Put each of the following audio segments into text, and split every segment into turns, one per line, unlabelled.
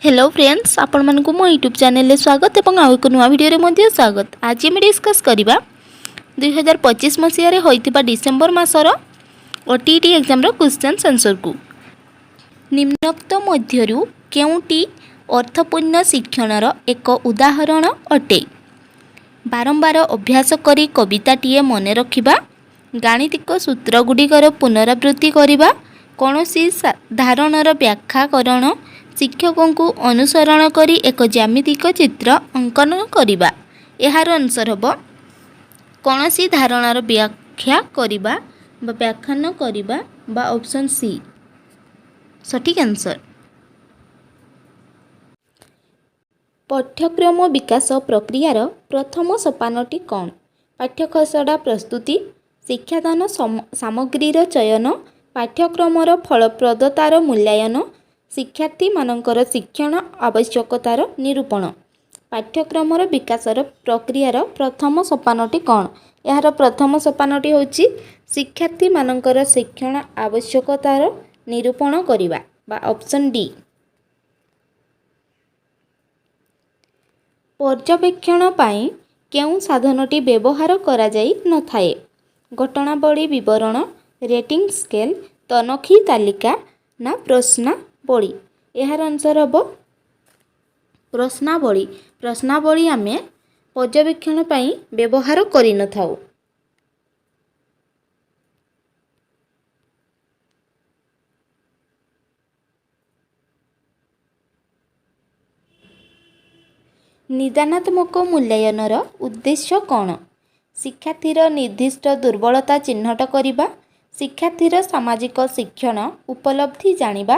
Hello friends आपण मानकु मो YouTube channel रे स्वागत एवं आउ एक नुआ वीडियो रे मध्ये स्वागत। आज हम डिस्कस करिबा 2025 मसिया रे होइतिबा डिसेंबर मासर ओटीटी एग्जाम रो क्वेश्चन आंसर को निम्नोक्त मध्यरु केउटी अर्थपूर्ण शिक्षणर एक उदाहरण अटे। बारंबार अभ्यास करी कविताटीए मन रखिबा, गाणितिक सूत्र गुड़िकर पुनरावृत्ति करिबा, कोनोसी धारणर व्याख्याकरण, शिक्षकों को अनुसरण करी एक ज्यामितिक चित्र अंकन करिबा। एहार आंसर हबो कोनोसी धारणार व्याख्या करिबा बा व्याख्यान करिबा बा ऑप्शन सी सठिक आंसर। पाठ्यक्रम विकास प्रक्रियार प्रथम सोपानटी कौन? पाठ्यखसड़ा प्रस्तुति, शिक्षादान सामग्रीर चयन, पाठ्यक्रमर फलप्रदतार मूल्यांकन, शिक्षार्थी मानकर शिक्षण आवश्यकतार निरूपण। पाठ्यक्रमर विकासर प्रक्रियार प्रथम सोपानटी कौन? यार प्रथम सोपानटी होची शिक्षार्थी मानकर शिक्षण आवश्यकतार निरूपण करिबा बा ऑप्शन डी। पर्यवेक्षण पाई केउं साधनटी व्यवहार करा जाई न थाए? घटनावली विवरण, रेटिंग स्केल, तनखी तालिका ना प्रश्नावली? यार आंसर हम प्रश्नावली। प्रश्नावली आमे पर्यवेक्षण पाई व्यवहार करि न थाउ। निदानात्मक मूल्यांकनर उद्देश्य कौन? शिक्षार्थीर निर्दिष्ट दुर्बलता चिन्हट करिबा, शिक्षार्थीर सामाजिक शिक्षण उपलब्धि जानिबा,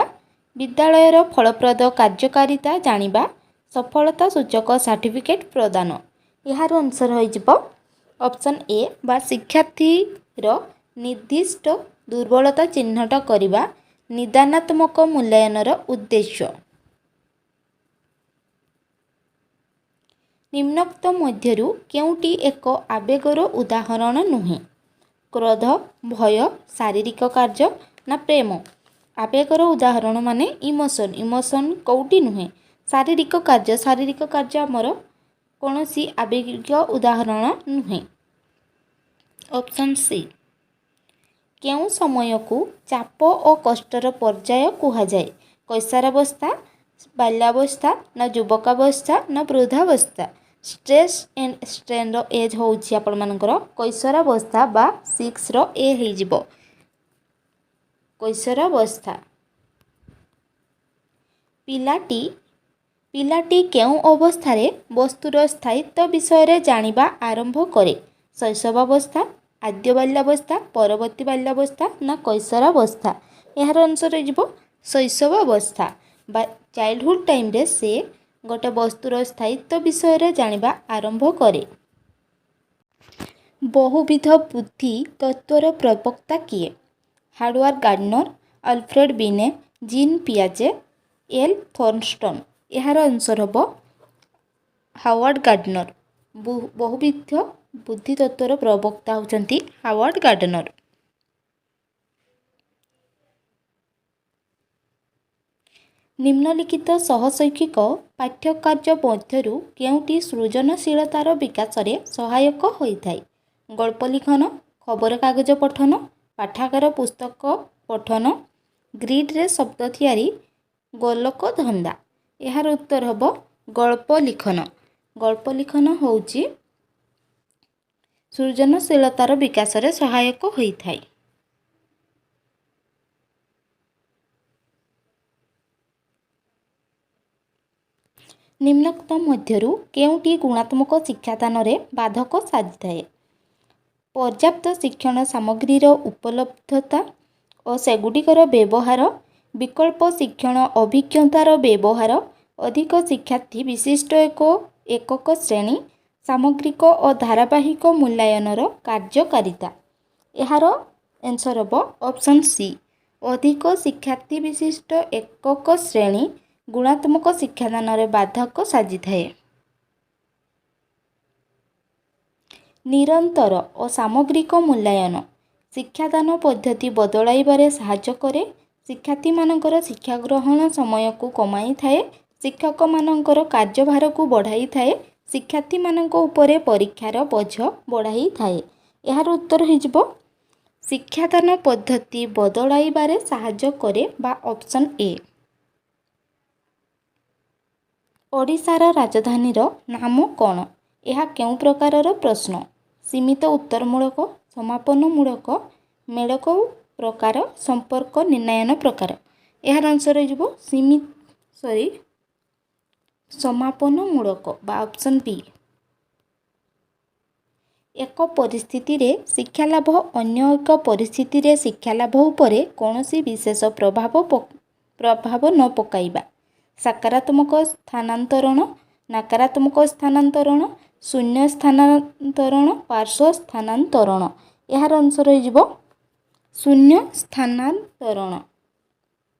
विद्यालयर फलप्रद कार्यकारिता जानिबा, सफलता सूचक सर्टिफिकेट प्रदान। यार आंसर हो ऑप्शन ए बा शिक्षार्थीर निर्दिष्ट दुर्बलता चिन्हट करिबा निदानात्मक मूल्यांकनर उद्देश्य। निम्नोक्त मध्यरु केउटी एक आवेगर उदाहरण नुहे? क्रोध, भय, शारीरिक कार्य ना प्रेम? आवेगर उदाहरण माने इमोशन। इमोशन कौटी नुहे? शारीरिक कार्य। शारीरिक कार्य आमर कौनसी आवेग उदाहरण नुहे। Option C. केउं समय को चाप और कष्टर पर्याय कहा जाए? कैसारावस्था, बाल्यावस्था ना युवकावस्था ना वृद्धावस्था? स्ट्रेस एंड स्ट्रेन रो एज होउछि आपण मानकर कैशोरावस्था बा 6 रो ए हे जिवो कैशोरावस्था। पिलाटी केउं अवस्थारे वस्तुर स्थायित्व विषय रे जानिबा आरंभ करे? शैशवावस्था, आद्य बाल्यावस्था, परवर्ती बाल्यावस्था ना कैशोरावस्था? यार आंसर हे जिवो शैशवावस्था बा चाइल्डहुड टाइम रे से गोटे वस्तुर स्थायित्व विषय रे जानिबा आरंभ करे। बहुविध बुद्धि तत्वर प्रवक्ता किए? हार्वर्ड गार्डनर, अल्फ्रेड बिने, जीन पियाजे, एल थॉर्नस्टन? यार आंसर हम हार्वर्ड गार्डनर। बहुविध बुद्धि तत्वर प्रवक्ता होचंती हार्वर्ड गार्डनर। निम्नलिखित सहशैक्षिक पाठ्यकार्य मध्यरु केउटी सृजनशीलतार विकास रे सहायक होइथाय? गल्प लिखन, खबरकागज पठन, पाठागार पुस्तक पठन, ग्रिड रे शब्द थियारी, गोलक धंदा? यार उत्तर हम गल्प लिखन। गल्प लिखन होउची सृजनशीलतार विकास रे सहायक होइथाय। निम्नोक्त मध्यरु केउटी गुणात्मक शिक्षादान रे बाधक साजिथाए? पर्याप्त शिक्षण सामग्रीर उपलब्धता और सेगुड़िकर व्यवहार, विकल्प शिक्षण अभिज्ञतार व्यवहार, अधिक शिक्षार्थी विशिष्ट एकक श्रेणी, सामग्रिक और धारावाहिक मूल्यांकनर कार्यकारिता? यार आंसर हम ऑप्शन सी अधिक शिक्षार्थी विशिष्ट एकक श्रेणी गुणात्मक शिक्षादान रे बाधक साजिथाए। निरंतर और सामग्रिक मूल्यांकन शिक्षादान पद्धति बदलाइबारे साहाय्य करे। शिक्षार्थी मानकर शिक्षा ग्रहण समय को कमाई थाए। ଶିକ୍ଷକମାନଙ୍କର କାର୍ଯ୍ୟଭାରକୁ ବଢ଼ାଇଥାଏ। ଶିକ୍ଷାର୍ଥୀମାନଙ୍କ ଉପରେ ପରୀକ୍ଷାର ବୋଝ ବଢ଼ାଇଥାଏ। ଏହାର ଉତ୍ତର ହୋଇଯିବ ଶିକ୍ଷାଦାନ ପଦ୍ଧତି ବଦଳାଇବାରେ ସାହାଯ୍ୟ କରେ ବା ଅପସନ୍ ଏ। ଓଡ଼ିଶାର ରାଜଧାନୀର ନାମ କ'ଣ? ଏହା କେଉଁ ପ୍ରକାରର ପ୍ରଶ୍ନ? ସୀମିତ ଉତ୍ତରମୂଳକ, ସମାପନମୂଳକ, ମେଳକ ପ୍ରକାର, ସମ୍ପର୍କ ନିର୍ଣ୍ଣୟନ ପ୍ରକାର। ଏହାର ଆନ୍ସର ହୋଇଯିବ ସମାପନମୂଳକ ବା ଅପସନ୍ ବି। ଏକ ପରିସ୍ଥିତିରେ ଶିକ୍ଷାଲାଭ ଅନ୍ୟ ଏକ ପରିସ୍ଥିତିରେ ଶିକ୍ଷାଲାଭ ଉପରେ କୌଣସି ବିଶେଷ ପ୍ରଭାବ ନ ପକାଇବା। ସକାରାତ୍ମକ ସ୍ଥାନାନ୍ତରଣ, ନକାରାତ୍ମକ ସ୍ଥାନାନ୍ତରଣ, ଶୂନ୍ୟ ସ୍ଥାନାନ୍ତରଣ, ପାର୍ଶ୍ୱ ସ୍ଥାନାନ୍ତରଣ। ଏହାର ଆନ୍ସର ହୋଇଯିବ ଶୂନ୍ୟ ସ୍ଥାନାନ୍ତରଣ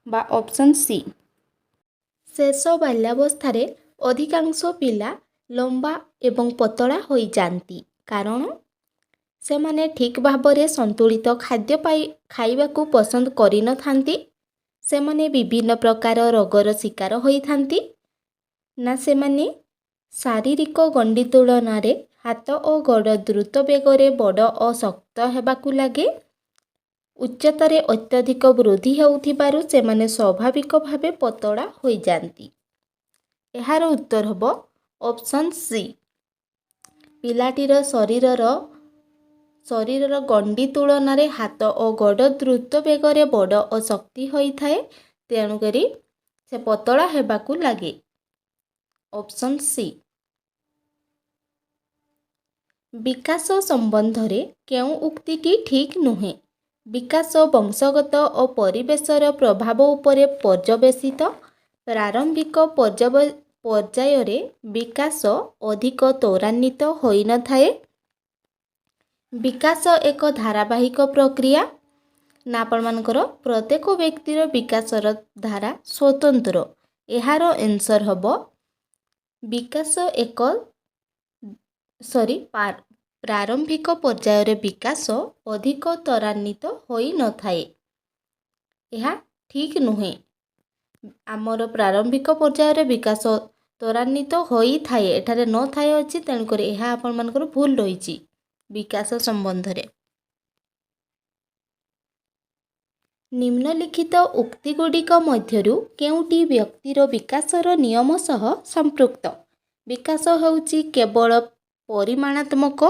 ବା ଅପସନ୍ ସି। ଶେଷ ବାଲ୍ୟାବସ୍ଥାରେ ଅଧିକାଂଶ ପିଲା ଲମ୍ବା ଏବଂ ପତଳା ହୋଇଯାନ୍ତି କାରଣ ସେମାନେ ଠିକ୍ ଭାବରେ ସନ୍ତୁଳିତ ଖାଦ୍ୟ ଖାଇବାକୁ ପସନ୍ଦ କରିନଥାନ୍ତି, ସେମାନେ ବିଭିନ୍ନ ପ୍ରକାର ରୋଗର ଶିକାର ହୋଇଥାନ୍ତି, ନା ସେମାନେ ଶାରୀରିକ ଗଣ୍ଡି ତୁଳନାରେ ହାତ ଓ ଗୋଡ଼ ଦ୍ରୁତ ବେଗରେ ବଡ଼ ଓ ଶକ୍ତ ହେବାକୁ ଲାଗେ, ଉଚ୍ଚତାରେ ଅତ୍ୟଧିକ ବୃଦ୍ଧି ହେଉଥିବାରୁ ସେମାନେ ସ୍ୱାଭାବିକ ଭାବେ ପତଳା ହୋଇଯାନ୍ତି। ଏହାର ଉତ୍ତର ହେବ ଅପସନ୍ ସି। ପିଲାଟିର ଶରୀରର ଗଣ୍ଡି ତୁଳନାରେ ହାତ ଓ ଗୋଡ଼ ଦ୍ରୁତ ବେଗରେ ବଡ଼ ଓ ଶକ୍ତି ହୋଇଥାଏ, ତେଣୁକରି ସେ ପତଳା ହେବାକୁ ଲାଗେ। Option C. ବିକାଶ ସମ୍ବନ୍ଧରେ କେଉଁ ଉକ୍ତିଟି ଠିକ୍ ନୁହେଁ? ବିକାଶ ବଂଶଗତ ଓ ପରିବେଶର ପ୍ରଭାବ ଉପରେ ପର୍ଯ୍ୟବେସିତ। ପ୍ରାରମ୍ଭିକ ପର୍ଯ୍ୟାୟରେ ବିକାଶ ଅଧିକ ତ୍ୱରାନ୍ୱିତ ହୋଇନଥାଏ। ବିକାଶ ଏକ ଧାରାବାହିକ ପ୍ରକ୍ରିୟା। ନା ଆପଣମାନଙ୍କର ପ୍ରତ୍ୟେକ ବ୍ୟକ୍ତିର ବିକାଶର ଧାରା ସ୍ୱତନ୍ତ୍ର। ଏହାର ଆନ୍ସର ହେବ ପ୍ରାରମ୍ଭିକ ପର୍ଯ୍ୟାୟରେ ବିକାଶ ଅଧିକ ତ୍ୱରାନ୍ୱିତ ହୋଇନଥାଏ। ଏହା ଠିକ୍ ନୁହେଁ। ଆମର ପ୍ରାରମ୍ଭିକ ପର୍ଯ୍ୟାୟରେ ବିକାଶ ତ୍ୱରାନ୍ୱିତ ହୋଇଥାଏ, ଏଠାରେ ନଥାଏ ଅଛି, ତେଣୁକରି ଏହା ଆପଣମାନଙ୍କର ଭୁଲ ରହିଛି ବିକାଶ ସମ୍ବନ୍ଧରେ। ନିମ୍ନଲିଖିତ ଉକ୍ତିଗୁଡ଼ିକ ମଧ୍ୟରୁ କେଉଁଟି ବ୍ୟକ୍ତିର ବିକାଶର ନିୟମ ସହ ସମ୍ପୃକ୍ତ? ବିକାଶ ହେଉଛି କେବଳ ପରିମାଣାତ୍ମକ,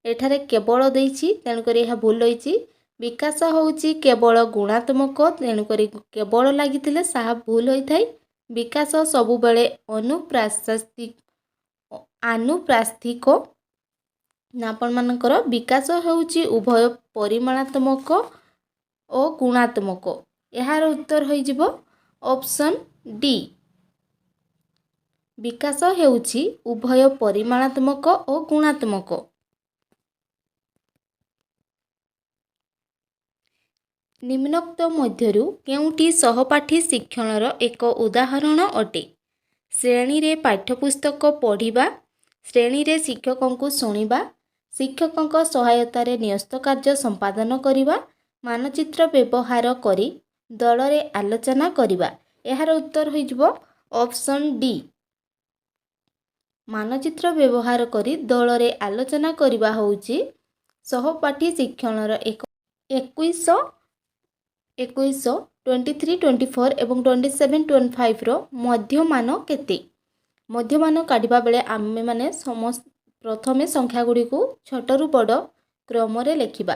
ଏଠାରେ କେବଳ ଦେଇଛି, ତେଣୁକରି ଏହା ଭୁଲ ରହିଛି। ବିକାଶ ହେଉଛି କେବଳ ଗୁଣାତ୍ମକ, ତେଣୁକରି କେବଳ ଲାଗିଥିଲେ ତାହା ଭୁଲ ହୋଇଥାଏ। ବିକାଶ ସବୁବେଳେ ଆନୁପ୍ରାସ୍ଥିକ। ଆପଣମାନଙ୍କର ବିକାଶ ହେଉଛି ଉଭୟ ପରିମାଣାତ୍ମକ ଓ ଗୁଣାତ୍ମକ। ଏହାର ଉତ୍ତର ହୋଇଯିବ ଅପସନ୍ ଡି। ବିକାଶ ହେଉଛି ଉଭୟ ପରିମାଣାତ୍ମକ ଓ ଗୁଣାତ୍ମକ। ନିମ୍ନୋକ୍ତ ମଧ୍ୟରୁ କେଉଁଟି ସହପାଠୀ ଶିକ୍ଷଣର ଏକ ଉଦାହରଣ ଅଟେ? ଶ୍ରେଣୀରେ ପାଠ୍ୟପୁସ୍ତକ ପଢ଼ିବା, ଶ୍ରେଣୀରେ ଶିକ୍ଷକଙ୍କୁ ଶୁଣିବା, ଶିକ୍ଷକଙ୍କ ସହାୟତାରେ ନ୍ୟସ୍ତ କାର୍ଯ୍ୟ ସମ୍ପାଦନ କରିବା, ମାନଚିତ୍ର ବ୍ୟବହାର କରି ଦଳରେ ଆଲୋଚନା କରିବା। ଏହାର ଉତ୍ତର ହୋଇଯିବ ଅପସନ୍ ଡି। ମାନଚିତ୍ର ବ୍ୟବହାର କରି ଦଳରେ ଆଲୋଚନା କରିବା ହେଉଛି ସହପାଠୀ ଶିକ୍ଷଣର ଏକ 21, 23, 24 ଏବଂ 27, 25ର ମଧ୍ୟମାନ କେତେ? ମଧ୍ୟମାନ କାଢ଼ିବା ବେଳେ ଆମେମାନେ ପ୍ରଥମେ ସଂଖ୍ୟାଗୁଡ଼ିକୁ ଛୋଟରୁ ବଡ଼ କ୍ରମରେ ଲେଖିବା।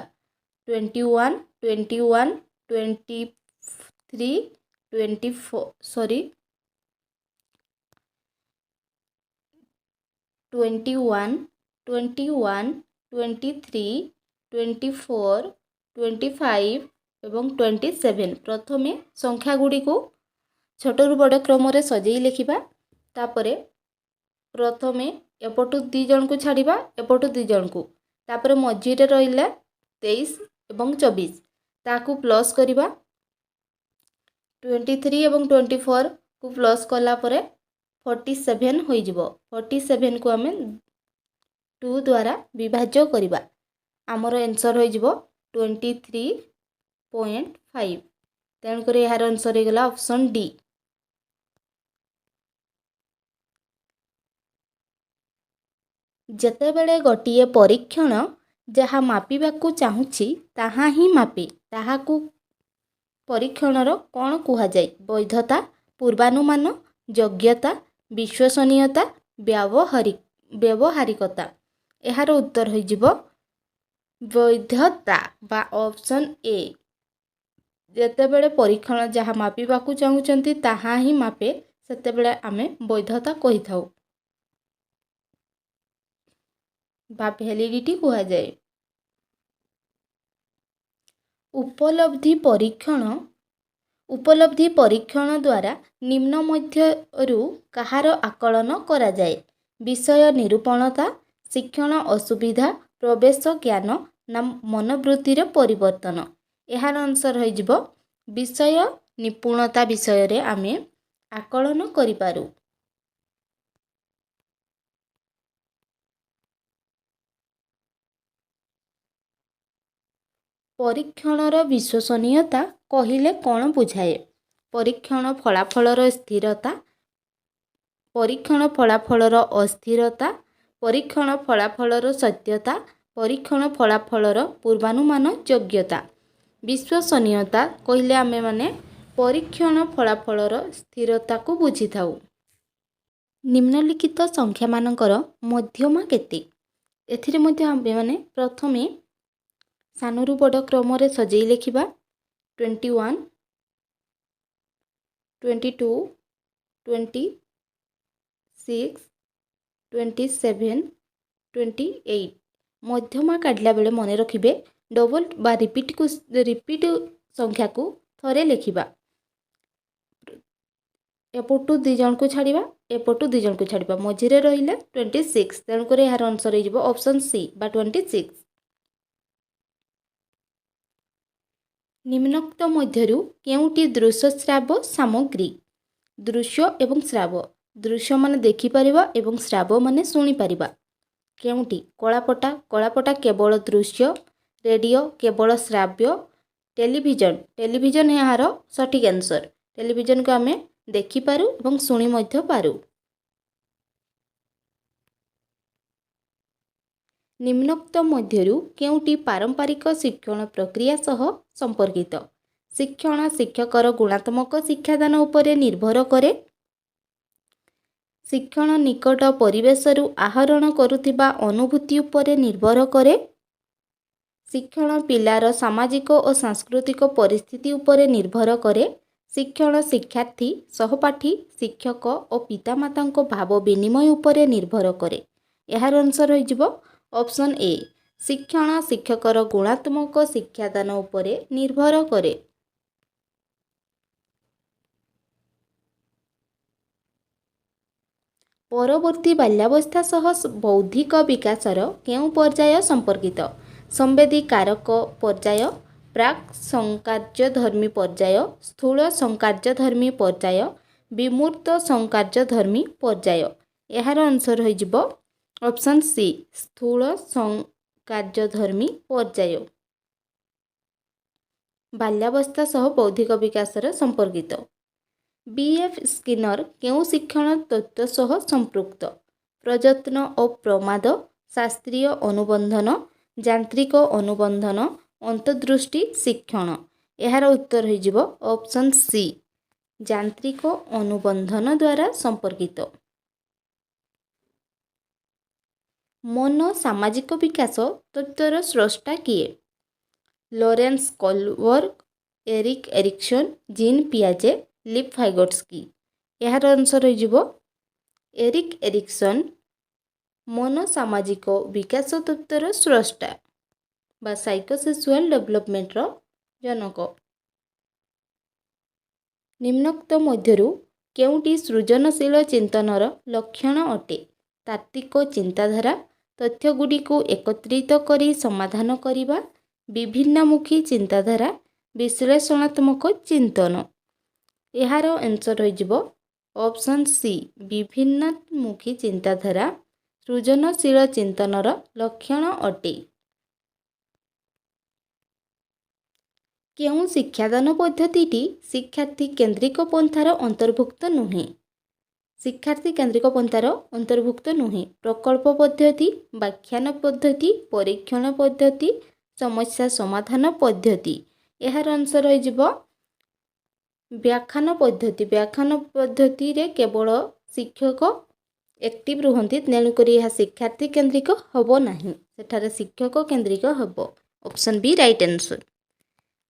21, 21, 23, 24 21, 21, 23, 24, 25 ଏବଂ 27। ପ୍ରଥମେ ସଂଖ୍ୟାଗୁଡ଼ିକୁ ଛୋଟରୁ ବଡ଼ କ୍ରମରେ ସଜେଇ ଲେଖିବା। ତାପରେ ପ୍ରଥମେ ଏପଟୁ 2 ଜଣଙ୍କୁ ଛାଡ଼ିବା, ଏପଟୁ 2 ଜଣଙ୍କୁ, ତାପରେ ମଝିରେ ରହିଲା 23 ଏବଂ 24, ତାକୁ ପ୍ଲସ୍ କରିବା। 23 ଏବଂ 24କୁ ପ୍ଲସ୍ କଲା ପରେ 47 ହୋଇଯିବ। 47କୁ ଆମେ 2 ଦ୍ୱାରା ବିଭାଜ୍ୟ କରିବା। ଆମର ଆନ୍ସର ହୋଇଯିବ 23.5। ତେଣୁକରି ଏହାର ଆନ୍ସର ହୋଇଗଲା ଅପସନ୍ ଡି। ଯେତେବେଳେ ଗୋଟିଏ ପରୀକ୍ଷଣ ଯାହା ମାପିବାକୁ ଚାହୁଁଛି ତାହା ହିଁ ମାପେ ତାହାକୁ ପରୀକ୍ଷଣର କ'ଣ କୁହାଯାଏ? ବୈଧତା, ପୂର୍ବାନୁମାନ, ଯୋଗ୍ୟତା, ବିଶ୍ୱସନୀୟତା, ବ୍ୟବହାରିକତା। ଏହାର ଉତ୍ତର ହୋଇଯିବ ବୈଧତା ବା ଅପସନ୍ ଏ। ଯେତେବେଳେ ପରୀକ୍ଷଣ ଯାହା ମାପିବାକୁ ଚାହୁଁଛନ୍ତି ତାହା ହିଁ ମାପେ ସେତେବେଳେ ଆମେ ବୈଧତା କହିଥାଉ ବା ଭ୍ୟାଲିଡିଟି କୁହାଯାଏ। ଉପଲବ୍ଧି ପରୀକ୍ଷଣ ଦ୍ୱାରା ନିମ୍ନ ମଧ୍ୟରୁ କାହାର ଆକଳନ କରାଯାଏ? ବିଷୟ ନିରୂପଣତା, ଶିକ୍ଷଣ ଅସୁବିଧା, ପ୍ରବେଶ ଜ୍ଞାନ ନା ମନୋବୃତ୍ତିର ପରିବର୍ତ୍ତନ। ଏହାର ଆନ୍ସର ହୋଇଯିବ ବିଷୟ ନିପୁଣତା ବିଷୟରେ ଆମେ ଆକଳନ କରିପାରୁ। ପରୀକ୍ଷଣର ବିଶ୍ୱସନୀୟତା କହିଲେ କ'ଣ ବୁଝାଏ? ପରୀକ୍ଷଣ ଫଳାଫଳର ସ୍ଥିରତା, ପରୀକ୍ଷଣ ଫଳାଫଳର ଅସ୍ଥିରତା, ପରୀକ୍ଷଣ ଫଳାଫଳର ସତ୍ୟତା, ପରୀକ୍ଷଣ ଫଳାଫଳର ପୂର୍ବାନୁମାନ ଯୋଗ୍ୟତା। ବିଶ୍ୱସନୀୟତା କହିଲେ ଆମେମାନେ ପରୀକ୍ଷଣ ଫଳାଫଳର ସ୍ଥିରତାକୁ ବୁଝିଥାଉ। ନିମ୍ନଲିଖିତ ସଂଖ୍ୟାମାନଙ୍କର ମଧ୍ୟମା କେତେ? ଏଥିରେ ମଧ୍ୟ ଆମେମାନେ ପ୍ରଥମେ ସାନରୁ ବଡ଼ କ୍ରମରେ ସଜେଇ ଲେଖିବା। 21, 22, 26, 27, 28। ମଧ୍ୟମା କାଢ଼ିଲା ବେଳେ ମନେ ରଖିବେ ଡବଲ ବା ରିପିଟ୍ ସଂଖ୍ୟାକୁ ଥରେ ଲେଖିବା। ଏପଟୁ 2 ଜଣକୁ ଛାଡ଼ିବା, ଏପଟୁ 2 ଜଣକୁ ଛାଡ଼ିବା, ମଝିରେ ରହିଲେ 26। ତେଣୁକରି ଏହାର ଆନ୍ସର ହୋଇଯିବ ଅପସନ୍ ସି ବା 26। ନିମ୍ନୋକ୍ତ ମଧ୍ୟରୁ କେଉଁଟି ଦୃଶ୍ୟଶ୍ରାବ୍ୟ ସାମଗ୍ରୀ? ଦୃଶ୍ୟ ଏବଂ ଶ୍ରାବ୍ୟ। ଦୃଶ୍ୟ ମାନେ ଦେଖିପାରିବା ଏବଂ ଶ୍ରାବ୍ୟ ମାନେ ଶୁଣିପାରିବା। କେଉଁଟି? କଳାପଟା କେବଳ ଦୃଶ୍ୟ, ରେଡ଼ିଓ କେବଳ ଶ୍ରାବ୍ୟ, ଟେଲିଭିଜନ ଏହାର ସଠିକ୍ ଆନ୍ସର। ଟେଲିଭିଜନକୁ ଆମେ ଦେଖିପାରୁ ଏବଂ ଶୁଣି ମଧ୍ୟ ପାରୁ। ନିମ୍ନୋକ୍ତ ମଧ୍ୟରୁ କେଉଁଟି ପାରମ୍ପରିକ ଶିକ୍ଷଣ ପ୍ରକ୍ରିୟା ସହ ସମ୍ପର୍କିତ? ଶିକ୍ଷଣ ଶିକ୍ଷକର ଗୁଣାତ୍ମକ ଶିକ୍ଷାଦାନ ଉପରେ ନିର୍ଭର କରେ। ଶିକ୍ଷଣ ନିକଟ ପରିବେଶରୁ ଆହରଣ କରୁଥିବା ଅନୁଭୂତି ଉପରେ ନିର୍ଭର କରେ। ଶିକ୍ଷଣ ପିଲାର ସାମାଜିକ ଓ ସାଂସ୍କୃତିକ ପରିସ୍ଥିତି ଉପରେ ନିର୍ଭର କରେ। ଶିକ୍ଷଣ ଶିକ୍ଷାର୍ଥୀ, ସହପାଠୀ, ଶିକ୍ଷକ ଓ ପିତାମାତାଙ୍କ ଭାବ ବିନିମୟ ଉପରେ ନିର୍ଭର କରେ। ଏହାର ଆନ୍ସର ହୋଇଯିବ ଅପସନ୍ ଏ। ଶିକ୍ଷଣ ଶିକ୍ଷକର ଗୁଣାତ୍ମକ ଶିକ୍ଷାଦାନ ଉପରେ ନିର୍ଭର କରେ। ପରବର୍ତ୍ତୀ ବାଲ୍ୟାବସ୍ଥା ସହ ବୌଦ୍ଧିକ ବିକାଶର କେଉଁ ପର୍ଯ୍ୟାୟ ସମ୍ପର୍କିତ? ସମ୍ବେଦୀକାରକ ପର୍ଯ୍ୟାୟ, ପ୍ରାକ୍ ସଂକାର୍ଯ୍ୟଧର୍ମୀ ପର୍ଯ୍ୟାୟ, ସ୍ଥୂଳ ସଂକାର୍ଯ୍ୟଧର୍ମୀ ପର୍ଯ୍ୟାୟ, ବିମୂର୍ତ୍ତ ସଂକାର୍ଯ୍ୟଧର୍ମୀ ପର୍ଯ୍ୟାୟ। ଏହାର ଆନ୍ସର ହୋଇଯିବ ଅପସନ୍ ସି ସ୍ଥୂଳ ସଂକାର୍ଯ୍ୟଧର୍ମୀ ପର୍ଯ୍ୟାୟ। ବାଲ୍ୟାବସ୍ଥା ସହ ବୌଦ୍ଧିକ ବିକାଶର ସମ୍ପର୍କିତ। B.F. ସ୍କିନର କେଉଁ ଶିକ୍ଷଣ ତତ୍ତ୍ୱ ସହ ସମ୍ପୃକ୍ତ? ପ୍ରଯତ୍ନ ଓ ପ୍ରମାଦ, ଶାସ୍ତ୍ରୀୟ ଅନୁବନ୍ଧନ, ଯାନ୍ତ୍ରିକ ଅନୁବନ୍ଧନ, ଅନ୍ତର୍ଦୃଷ୍ଟି ଶିକ୍ଷଣ। ଏହାର ଉତ୍ତର ହୋଇଯିବ ଅପସନ୍ ସି ଯାନ୍ତ୍ରିକ ଅନୁବନ୍ଧନ ଦ୍ୱାରା ସମ୍ପର୍କିତ। ମନ ସାମାଜିକ ବିକାଶ ତତ୍ତ୍ୱର ସ୍ରଷ୍ଟା କିଏ? ଲୋରେନ୍ସ କୋଲବର୍ଗ, ଏରିକ୍ ଏରିକସନ୍, ଜିନ୍ ପିଆଜେ, ଲିଭ୍ ଭାଇଗୋଟ୍ସ୍କି। ଏହାର ଆନ୍ସର ହୋଇଯିବ ଏରିକ୍ ଏରିକସନ୍ ମନ ସାମାଜିକ ବିକାଶ ତତ୍ତ୍ୱର ସ୍ରଷ୍ଟା ବା ସାଇକୋସେକ୍ସୁଆଲ ଡେଭଲପମେଣ୍ଟର ଜନକ। ନିମ୍ନୋକ୍ତ ମଧ୍ୟରୁ କେଉଁଟି ସୃଜନଶୀଳ ଚିନ୍ତନର ଲକ୍ଷଣ ଅଟେ? ତାତ୍ତ୍ୱିକ ଚିନ୍ତାଧାରା, ତଥ୍ୟଗୁଡ଼ିକୁ ଏକତ୍ରିତ କରି ସମାଧାନ କରିବା, ବିଭିନ୍ନମୁଖୀ ଚିନ୍ତାଧାରା, ବିଶ୍ଳେଷଣାତ୍ମକ ଚିନ୍ତନ। ଏହାର ଆନ୍ସର ହୋଇଯିବ ଅପସନ୍ ସି ବିଭିନ୍ନମୁଖୀ ଚିନ୍ତାଧାରା ସୃଜନଶୀଳ ଚିନ୍ତନର ଲକ୍ଷଣ ଅଟେ। କେଉଁ ଶିକ୍ଷାଦାନ ପଦ୍ଧତିଟି ଶିକ୍ଷାର୍ଥୀ କେନ୍ଦ୍ରିକ ପନ୍ଥାର ଅନ୍ତର୍ଭୁକ୍ତ ନୁହେଁ? ଶିକ୍ଷାର୍ଥୀ କେନ୍ଦ୍ରିକ ପନ୍ଥାର ଅନ୍ତର୍ଭୁକ୍ତ ନୁହେଁ। ପ୍ରକଳ୍ପ ପଦ୍ଧତି, ବ୍ୟାଖ୍ୟାନ ପଦ୍ଧତି, ପରୀକ୍ଷଣ ପଦ୍ଧତି, ସମସ୍ୟା ସମାଧାନ ପଦ୍ଧତି। ଏହାର ଅଂଶ ରହିଯିବ ବ୍ୟାଖ୍ୟାନ ପଦ୍ଧତି। ବ୍ୟାଖ୍ୟାନ ପଦ୍ଧତିରେ କେବଳ ଶିକ୍ଷକ ଆକ୍ଟିଭ ରୁହନ୍ତି, ତେଣୁକରି ଏହା ଶିକ୍ଷାର୍ଥୀ କେନ୍ଦ୍ରିକ ହେବ ନାହିଁ, ସେଠାରେ ଶିକ୍ଷକ କେନ୍ଦ୍ରିକ ହେବ। Option B right answer.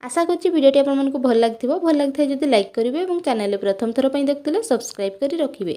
ଆଶା କରୁଛି ଭିଡ଼ିଓଟି ଆପଣମାନଙ୍କୁ ଭଲ ଲାଗିଥିବ। ଭଲ ଲାଗିଥାଏ ଯଦି ଲାଇକ୍ କରିବେ ଏବଂ ଚ୍ୟାନେଲରେ ପ୍ରଥମ ଥର ପାଇଁ ଦେଖୁଥିଲେ ସବସ୍କ୍ରାଇବ୍ କରି ରଖିବେ।